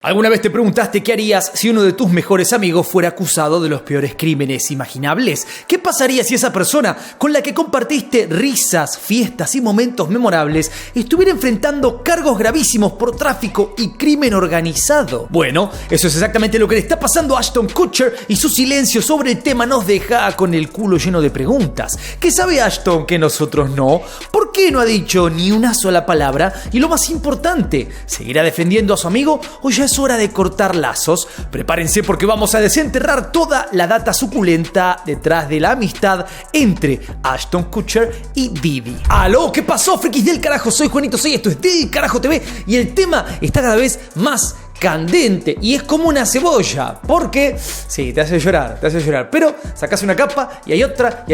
¿Alguna vez te preguntaste qué harías si uno de tus mejores amigos fuera acusado de los peores crímenes imaginables? ¿Qué pasaría si esa persona con la que compartiste risas, fiestas y momentos memorables estuviera enfrentando cargos gravísimos por tráfico y crimen organizado? Bueno, eso es exactamente lo que le está pasando a Ashton Kutcher, y su silencio sobre el tema nos deja con el culo lleno de preguntas. ¿Qué sabe Ashton que nosotros no? ¿Por qué no ha dicho ni una sola palabra? Y lo más importante, ¿seguirá defendiendo a su amigo o ya es hora de cortar lazos? Prepárense porque vamos a desenterrar toda la data suculenta detrás de la amistad entre Ashton Kutcher y Diddy. ¡Aló! ¿Qué pasó, frikis del carajo? Soy Juanito 6, esto es Diddy Carajo TV y el tema está cada vez más candente y es como una cebolla, porque sí, te hace llorar, pero sacas una capa y hay otra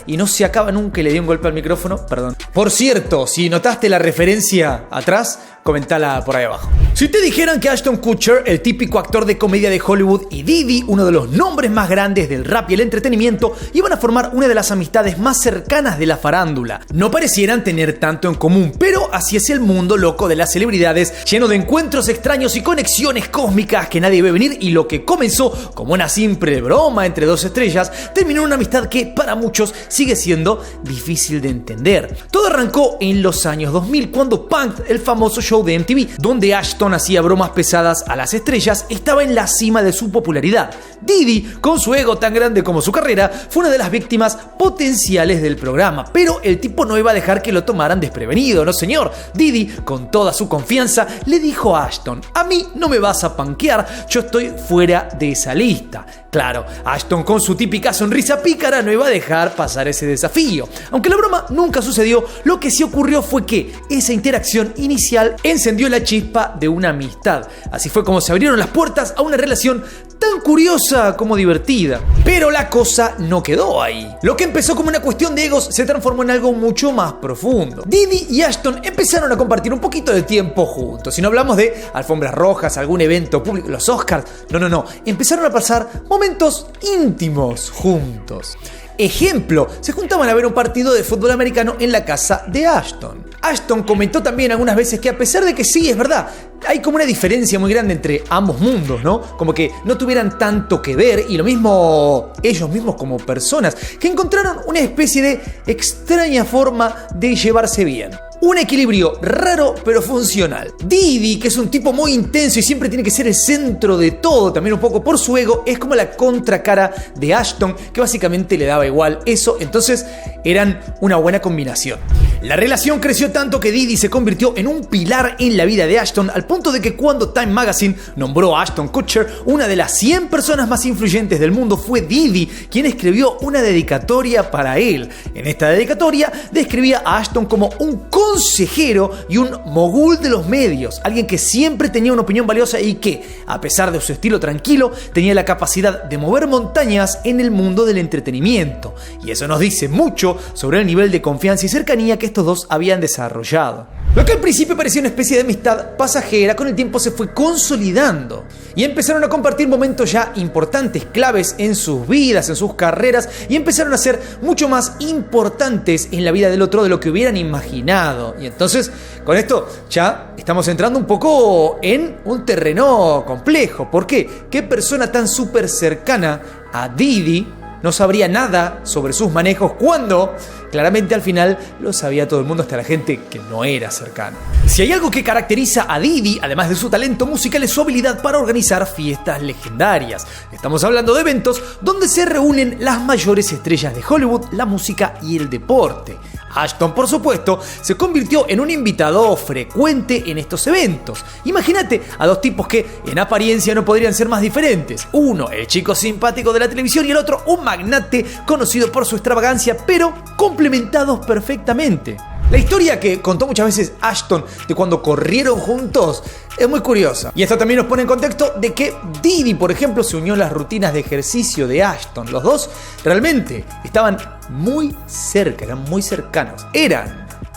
y no se acaba nunca. Y le di un golpe al micrófono, perdón. Por cierto, si notaste la referencia atrás, comentala por ahí abajo. Si te dijeran que Ashton Kutcher, el típico actor de comedia de Hollywood, y Diddy, uno de los nombres más grandes del rap y el entretenimiento, iban a formar una de las amistades más cercanas de la farándula, no parecieran tener tanto en común, pero así es el mundo loco de las celebridades, lleno de encuentros extraños y conexiones cósmicas que nadie ve venir, y lo que comenzó como una simple broma entre dos estrellas terminó en una amistad que para muchos sigue siendo difícil de entender. Todo arrancó en los años 2000 cuando Punk'd, el famoso show de MTV, donde Ashton hacía bromas pesadas a las estrellas, estaba en la cima de su popularidad. Diddy, con su ego tan grande como su carrera, fue una de las víctimas potenciales del programa, pero el tipo no iba a dejar que lo tomaran desprevenido, no señor. Diddy, con toda su confianza, le dijo a Ashton: a mí no me vas a panquear, yo estoy fuera de esa lista. Claro, Ashton, con su típica sonrisa pícara, no iba a dejar pasar ese desafío. Aunque la broma nunca sucedió, lo que sí ocurrió fue que esa interacción inicial encendió la chispa de una amistad. Así fue como se abrieron las puertas a una relación tan curiosa como divertida. Pero la cosa no quedó ahí. Lo que empezó como una cuestión de egos se transformó en algo mucho más profundo. Diddy y Ashton empezaron a compartir un poquito de tiempo juntos. Si no hablamos de alfombras rojas, algún evento público, los Oscars, no. Empezaron a pasar momentos íntimos juntos. Ejemplo, se juntaban a ver un partido de fútbol americano en la casa de Ashton. Ashton comentó también algunas veces que, a pesar de que sí, es verdad, hay como una diferencia muy grande entre ambos mundos, ¿no? Como que no tuvieran tanto que ver, y lo mismo ellos mismos como personas, que encontraron una especie de extraña forma de llevarse bien. Un equilibrio raro pero funcional. Diddy, que es un tipo muy intenso y siempre tiene que ser el centro de todo, también un poco por su ego, es como la contracara de Ashton, que básicamente le daba igual eso, entonces eran una buena combinación. La relación creció tanto que Diddy se convirtió en un pilar en la vida de Ashton, al punto de que cuando Time Magazine nombró a Ashton Kutcher una de las 100 personas más influyentes del mundo, fue Diddy quien escribió una dedicatoria para él. En esta dedicatoria describía a Ashton como un consejero y un mogul de los medios, alguien que siempre tenía una opinión valiosa y que, a pesar de su estilo tranquilo, tenía la capacidad de mover montañas en el mundo del entretenimiento. Y eso nos dice mucho sobre el nivel de confianza y cercanía que estos dos habían desarrollado. Lo que al principio parecía una especie de amistad pasajera, con el tiempo se fue consolidando y empezaron a compartir momentos ya importantes, claves en sus vidas, en sus carreras, y empezaron a ser mucho más importantes en la vida del otro de lo que hubieran imaginado. Y entonces, con esto ya estamos entrando un poco en un terreno complejo. ¿Por qué? ¿Qué persona tan súper cercana a Diddy no sabría nada sobre sus manejos cuando claramente al final lo sabía todo el mundo, hasta la gente que no era cercana? Si hay algo que caracteriza a Diddy, además de su talento musical, es su habilidad para organizar fiestas legendarias. Estamos hablando de eventos donde se reúnen las mayores estrellas de Hollywood, la música y el deporte. Ashton, por supuesto, se convirtió en un invitado frecuente en estos eventos. Imagínate a dos tipos que en apariencia no podrían ser más diferentes. Uno, el chico simpático de la televisión, y el otro, un magnate conocido por su extravagancia, pero complementados perfectamente. La historia que contó muchas veces Ashton de cuando corrieron juntos es muy curiosa. Y esto también nos pone en contexto de que Diddy, por ejemplo, se unió a las rutinas de ejercicio de Ashton. Los dos realmente estaban muy cerca, eran muy cercanos.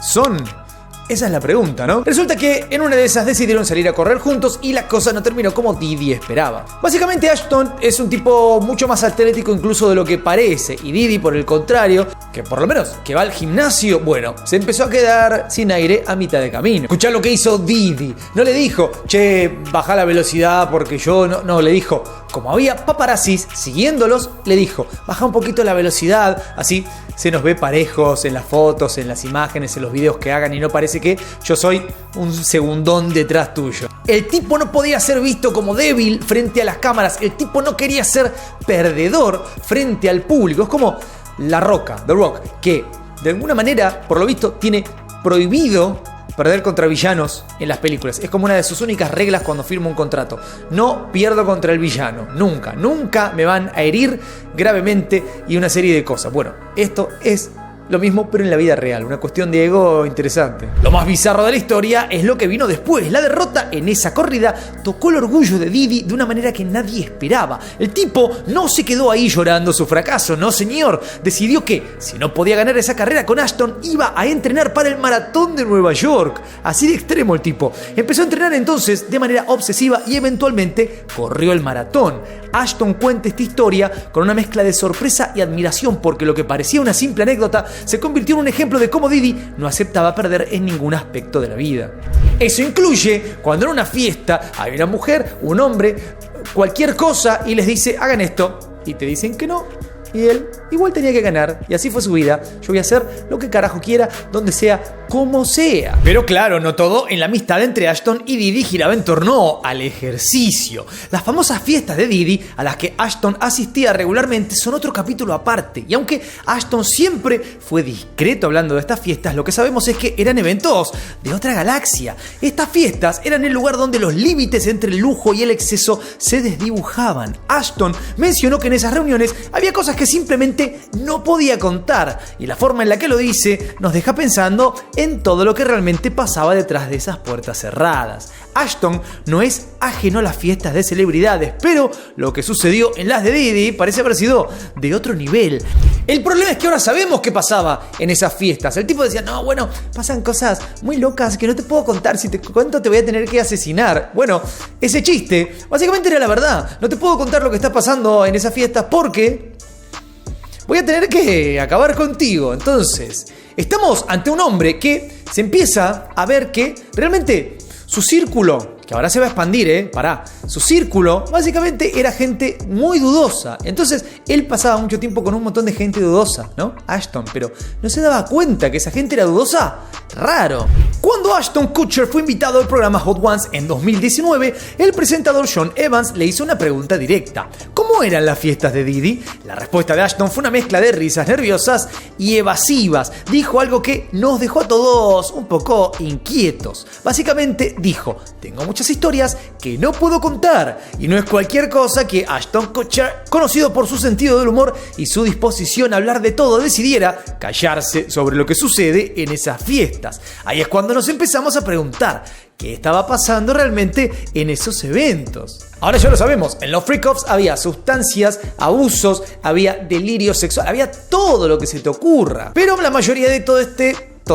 Son... Esa es la pregunta, ¿no? Resulta que en una de esas decidieron salir a correr juntos y la cosa no terminó como Diddy esperaba. Básicamente Ashton es un tipo mucho más atlético incluso de lo que parece, y Diddy, por el contrario, que por lo menos que va al gimnasio, bueno, se empezó a quedar sin aire a mitad de camino. Escuchá lo que hizo Didi. No le dijo, che, baja la velocidad porque yo no, le dijo, como había paparazzis siguiéndolos, le dijo, baja un poquito la velocidad, así se nos ve parejos en las fotos, en las imágenes, en los videos que hagan y no parece que yo soy un segundón detrás tuyo. El tipo no podía ser visto como débil frente a las cámaras, el tipo no quería ser perdedor frente al público. Es como La Roca, The Rock, que de alguna manera, por lo visto, tiene prohibido perder contra villanos en las películas. Es como una de sus únicas reglas cuando firma un contrato. No pierdo contra el villano. Nunca me van a herir gravemente y una serie de cosas. Bueno, esto es lo mismo, pero en la vida real. Una cuestión de ego interesante. Lo más bizarro de la historia es lo que vino después. La derrota en esa corrida tocó el orgullo de Didi de una manera que nadie esperaba. El tipo no se quedó ahí llorando su fracaso. No, señor. Decidió que, si no podía ganar esa carrera con Ashton, iba a entrenar para el maratón de Nueva York. Así de extremo el tipo. Empezó a entrenar entonces de manera obsesiva y eventualmente corrió el maratón. Ashton cuenta esta historia con una mezcla de sorpresa y admiración, porque lo que parecía una simple anécdota se convirtió en un ejemplo de cómo Didi no aceptaba perder en ningún aspecto de la vida. Eso incluye cuando en una fiesta hay una mujer, un hombre, cualquier cosa y les dice hagan esto y te dicen que no. Y él igual tenía que ganar, y así fue su vida. Yo voy a hacer lo que carajo quiera, donde sea, como sea. Pero claro, no todo en la amistad entre Ashton y Didi giraba en torno al ejercicio. Las famosas fiestas de Didi, a las que Ashton asistía regularmente, son otro capítulo aparte. Y aunque Ashton siempre fue discreto hablando de estas fiestas, lo que sabemos es que eran eventos de otra galaxia. Estas fiestas eran el lugar donde los límites entre el lujo y el exceso se desdibujaban. Ashton mencionó que en esas reuniones había cosas que simplemente no podía contar, y la forma en la que lo dice nos deja pensando en todo lo que realmente pasaba detrás de esas puertas cerradas. Ashton no es ajeno a las fiestas de celebridades, pero lo que sucedió en las de Didi parece haber sido de otro nivel. El problema es que ahora sabemos qué pasaba en esas fiestas. El tipo decía, no, bueno, pasan cosas muy locas que no te puedo contar, si te cuento te voy a tener que asesinar. Bueno, ese chiste básicamente era la verdad. No te puedo contar lo que está pasando en esas fiestas porque voy a tener que acabar contigo. Entonces, estamos ante un hombre que se empieza a ver que realmente su círculo, que ahora se va a expandir, su círculo básicamente era gente muy dudosa. Entonces, él pasaba mucho tiempo con un montón de gente dudosa, ¿no? Ashton, pero no se daba cuenta que esa gente era dudosa. Raro. Cuando Ashton Kutcher fue invitado al programa Hot Ones en 2019, el presentador Sean Evans le hizo una pregunta directa. ¿Cómo eran las fiestas de Didi? La respuesta de Ashton fue una mezcla de risas nerviosas y evasivas. Dijo algo que nos dejó a todos un poco inquietos. Básicamente dijo, tengo muchas historias que no puedo contar, y no es cualquier cosa que Ashton Kutcher, conocido por su sentido del humor y su disposición a hablar de todo, decidiera callarse sobre lo que sucede en esas fiestas. Ahí es cuando nos empezamos a preguntar qué estaba pasando realmente en esos eventos. Ahora ya lo sabemos, en los Freak-Offs había sustancias, abusos, había delirio sexual, había todo lo que se te ocurra. Pero la mayoría de todo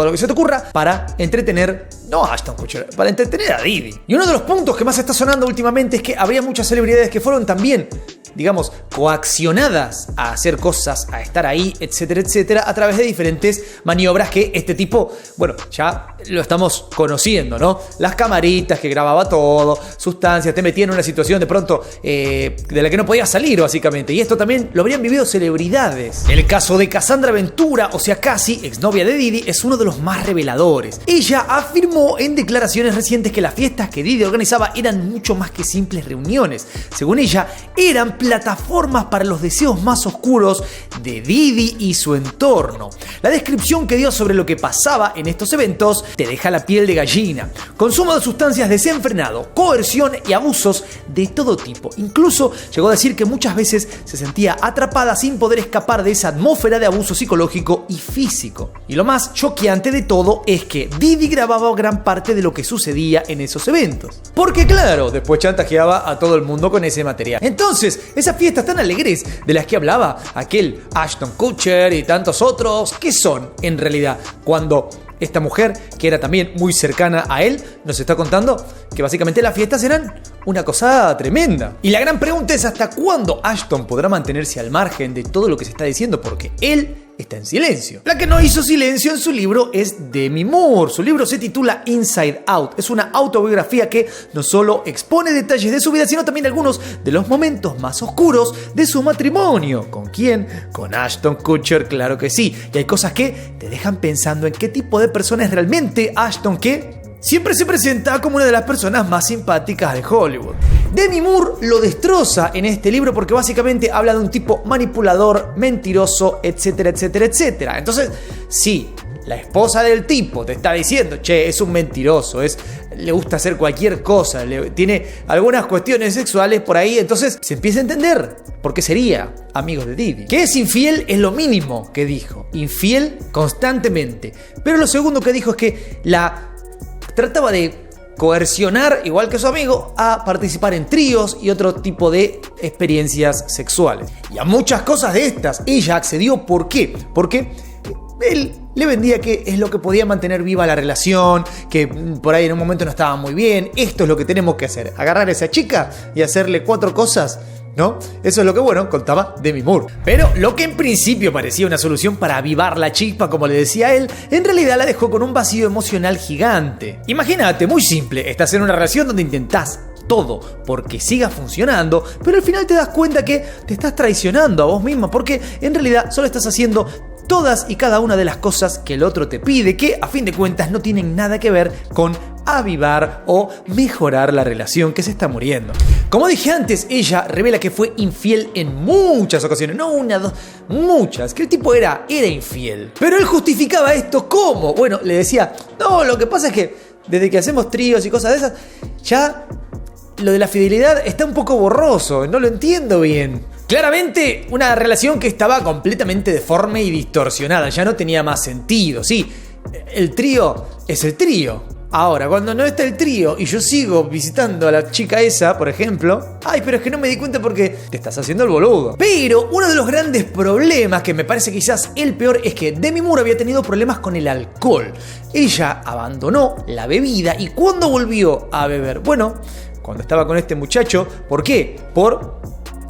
lo que se te ocurra para entretener, no a Ashton Kutcher, para entretener a Didi. Y uno de los puntos que más está sonando últimamente es que habría muchas celebridades que fueron también, digamos, coaccionadas a hacer cosas, a estar ahí, etcétera, etcétera, a través de diferentes maniobras que este tipo, bueno, ya lo estamos conociendo, ¿no? Las camaritas que grababa todo, sustancias, te metía en una situación de pronto de la que no podías salir, básicamente. Y esto también lo habrían vivido celebridades. El caso de Cassandra Ventura, o sea, Cassie, exnovia de Didi, es uno de los más reveladores. Ella afirmó en declaraciones recientes que las fiestas que Didi organizaba eran mucho más que simples reuniones. Según ella, eran plataformas para los deseos más oscuros de Didi y su entorno. La descripción que dio sobre lo que pasaba en estos eventos te deja la piel de gallina. Consumo de sustancias desenfrenado, coerción y abusos de todo tipo. Incluso llegó a decir que muchas veces se sentía atrapada sin poder escapar de esa atmósfera de abuso psicológico y físico. Y lo más choqueante de todo es que Didi grababa gran parte de lo que sucedía en esos eventos. Porque claro, después chantajeaba a todo el mundo con ese material. Entonces, esas fiestas tan alegres de las que hablaba aquel Ashton Kutcher y tantos otros, ¿qué son en realidad? Cuando esta mujer, que era también muy cercana a él, nos está contando que básicamente las fiestas eran una cosa tremenda. Y la gran pregunta es hasta cuándo Ashton podrá mantenerse al margen de todo lo que se está diciendo, porque él está en silencio. La que no hizo silencio en su libro es Demi Moore. Su libro se titula Inside Out. Es una autobiografía que no solo expone detalles de su vida, sino también algunos de los momentos más oscuros de su matrimonio. ¿Con quién? Con Ashton Kutcher, claro que sí. Y hay cosas que te dejan pensando en qué tipo de persona es realmente Ashton, que siempre se presenta como una de las personas más simpáticas de Hollywood. Demi Moore lo destroza en este libro porque básicamente habla de un tipo manipulador, mentiroso, etcétera, etcétera, etcétera. Entonces, sí, la esposa del tipo te está diciendo, che, es un mentiroso, le gusta hacer cualquier cosa, tiene algunas cuestiones sexuales por ahí, entonces se empieza a entender por qué sería amigo de Didi. Que es infiel es lo mínimo que dijo, infiel constantemente. Pero lo segundo que dijo es que la trataba de coercionar, igual que su amigo, a participar en tríos y otro tipo de experiencias sexuales. Y a muchas cosas de estas ella accedió. ¿Por qué? Porque él le vendía que es lo que podía mantener viva la relación, que por ahí en un momento no estaba muy bien. Esto es lo que tenemos que hacer, agarrar a esa chica y hacerle 4 cosas, ¿no? Eso es lo que, bueno, contaba Demi Moore. Pero lo que en principio parecía una solución para avivar la chispa, como le decía él, en realidad la dejó con un vacío emocional gigante. Imagínate, muy simple, estás en una relación donde intentás todo porque siga funcionando, pero al final te das cuenta que te estás traicionando a vos misma, porque en realidad solo estás haciendo todas y cada una de las cosas que el otro te pide, que a fin de cuentas no tienen nada que ver con avivar o mejorar la relación que se está muriendo. Como dije antes, ella revela que fue infiel en muchas ocasiones, no una, dos, muchas, que el tipo era infiel. Pero él justificaba esto ¿cómo? Bueno, le decía, no, lo que pasa es que desde que hacemos tríos y cosas de esas, ya lo de la fidelidad está un poco borroso, no lo entiendo bien. Claramente una relación que estaba completamente deforme y distorsionada, ya no tenía más sentido. Sí, el trío es el trío. Ahora, cuando no está el trío y yo sigo visitando a la chica esa, por ejemplo, ay, pero es que no me di cuenta porque te estás haciendo el boludo. Pero uno de los grandes problemas, que me parece quizás el peor, es que Demi Moore había tenido problemas con el alcohol. Ella abandonó la bebida y ¿cuándo volvió a beber? Bueno, cuando estaba con este muchacho. ¿Por qué? Por,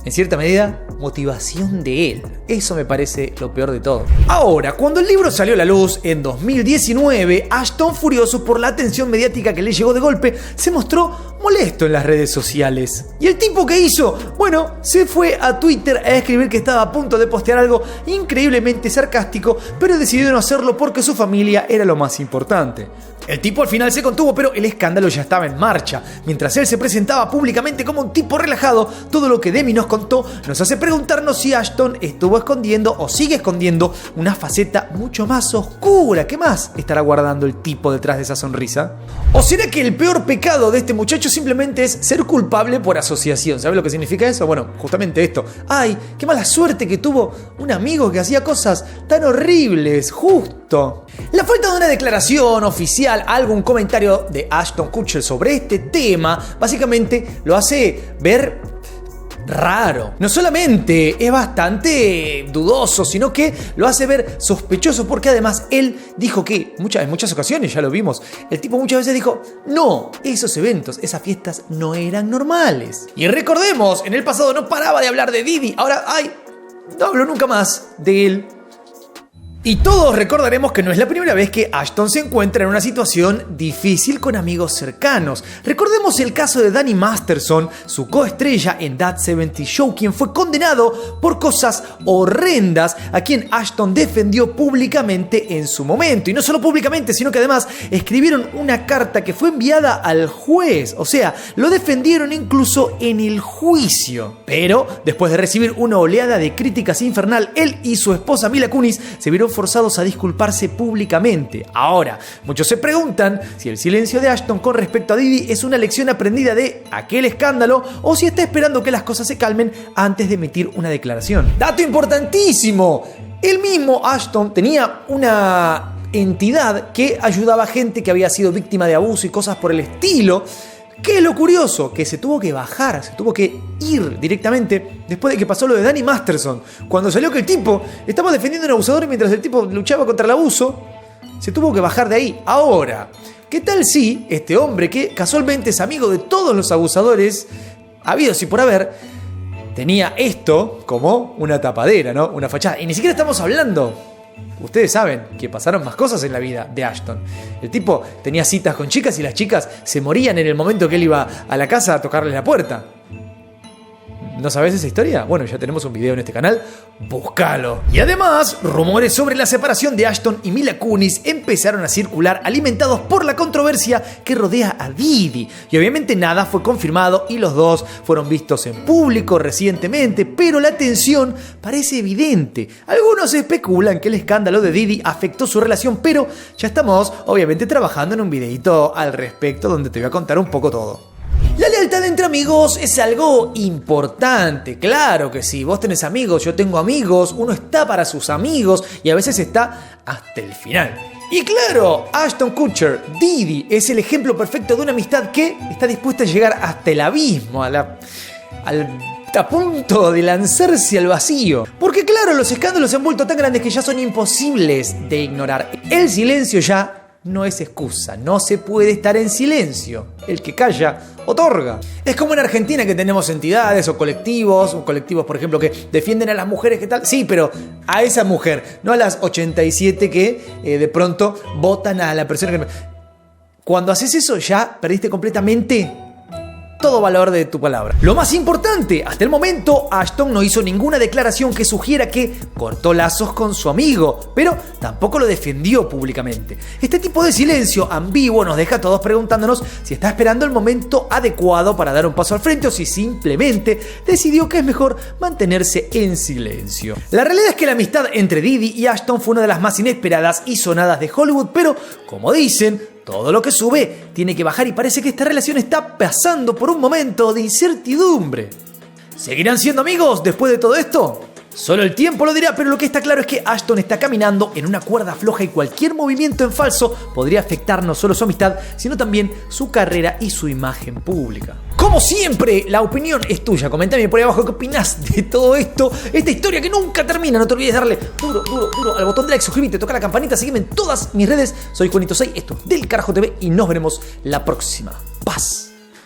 en cierta medida, motivación de él. Eso me parece lo peor de todo. Ahora, cuando el libro salió a la luz en 2019, Ashton, furioso por la atención mediática que le llegó de golpe, se mostró molesto en las redes sociales. ¿Y el tipo qué hizo? Bueno, se fue a Twitter a escribir que estaba a punto de postear algo increíblemente sarcástico, pero decidió no hacerlo porque su familia era lo más importante. El tipo al final se contuvo, pero el escándalo ya estaba en marcha. Mientras él se presentaba públicamente como un tipo relajado, todo lo que Demi nos contó nos hace preguntarnos si Ashton estuvo escondiendo o sigue escondiendo una faceta mucho más oscura. ¿Qué más estará guardando el tipo detrás de esa sonrisa? ¿O será que el peor pecado de este muchacho simplemente es ser culpable por asociación? ¿Sabes lo que significa eso? Bueno, justamente esto. ¡Ay, qué mala suerte que tuvo un amigo que hacía cosas tan horribles! Justo. La falta de una declaración oficial, algún comentario de Ashton Kutcher sobre este tema, básicamente lo hace ver raro. No solamente es bastante dudoso, sino que lo hace ver sospechoso, porque además él dijo que en muchas ocasiones, ya lo vimos, el tipo muchas veces dijo, no, esos eventos, esas fiestas no eran normales. Y recordemos, en el pasado no paraba de hablar de Didi, ahora, no hablo nunca más de él. Y todos recordaremos que no es la primera vez que Ashton se encuentra en una situación difícil con amigos cercanos. Recordemos el caso de Danny Masterson, su coestrella en That 70 Show, quien fue condenado por cosas horrendas, a quien Ashton defendió públicamente en su momento. Y no solo públicamente, sino que además escribieron una carta que fue enviada al juez. O sea, lo defendieron incluso en el juicio. Pero después de recibir una oleada de críticas infernal, él y su esposa Mila Kunis se vieron forzados a disculparse públicamente. Ahora, muchos se preguntan si el silencio de Ashton con respecto a Didi es una lección aprendida de aquel escándalo o si está esperando que las cosas se calmen antes de emitir una declaración. ¡Dato importantísimo! El mismo Ashton tenía una entidad que ayudaba a gente que había sido víctima de abuso y cosas por el estilo. ¿Qué es lo curioso? Que se tuvo que bajar, se tuvo que ir directamente después de que pasó lo de Danny Masterson. Cuando salió que el tipo estaba defendiendo a un abusador mientras el tipo luchaba contra el abuso, se tuvo que bajar de ahí. Ahora, ¿qué tal si este hombre, que casualmente es amigo de todos los abusadores habidos y por haber, tenía esto como una tapadera, ¿no? Una fachada? Y ni siquiera estamos hablando Ustedes saben que pasaron más cosas en la vida de Ashton. El tipo tenía citas con chicas y las chicas se morían en el momento que él iba a la casa a tocarles la puerta. ¿No sabes esa historia? Bueno, ya tenemos un video en este canal, búscalo. Y además, rumores sobre la separación de Ashton y Mila Kunis empezaron a circular, alimentados por la controversia que rodea a Diddy. Y obviamente nada fue confirmado y los dos fueron vistos en público recientemente, pero la tensión parece evidente. Algunos especulan que el escándalo de Diddy afectó su relación, pero ya estamos obviamente trabajando en un videito al respecto donde te voy a contar un poco todo. La lealtad entre amigos es algo importante, claro que sí. Vos tenés amigos, yo tengo amigos, uno está para sus amigos y a veces está hasta el final. Y claro, Ashton Kutcher, Diddy, es el ejemplo perfecto de una amistad que está dispuesta a llegar hasta el abismo, a punto de lanzarse al vacío. Porque claro, los escándalos se han vuelto tan grandes que ya son imposibles de ignorar. El silencio ya no es excusa, no se puede estar en silencio. El que calla, otorga. Es como en Argentina que tenemos entidades o colectivos por ejemplo que defienden a las mujeres, ¿qué tal? Sí, pero a esa mujer, no a las 87 que de pronto votan a la persona que... Cuando haces eso ya perdiste completamente todo valor de tu palabra. Lo más importante, hasta el momento, Ashton no hizo ninguna declaración que sugiera que cortó lazos con su amigo, pero tampoco lo defendió públicamente. Este tipo de silencio ambiguo nos deja a todos preguntándonos si está esperando el momento adecuado para dar un paso al frente o si simplemente decidió que es mejor mantenerse en silencio. La realidad es que la amistad entre Diddy y Ashton fue una de las más inesperadas y sonadas de Hollywood, pero, como dicen, todo lo que sube tiene que bajar y parece que esta relación está pasando por un momento de incertidumbre. ¿Seguirán siendo amigos después de todo esto? Solo el tiempo lo dirá, pero lo que está claro es que Ashton está caminando en una cuerda floja y cualquier movimiento en falso podría afectar no solo su amistad, sino también su carrera y su imagen pública. Como siempre, la opinión es tuya. Comentame por ahí abajo qué opinás de todo esto, esta historia que nunca termina. No te olvides darle duro al botón de like, suscríbete, toca la campanita, sígueme en todas mis redes. Soy Juanito6, esto es Del Carajo TV y nos veremos la próxima. Paz.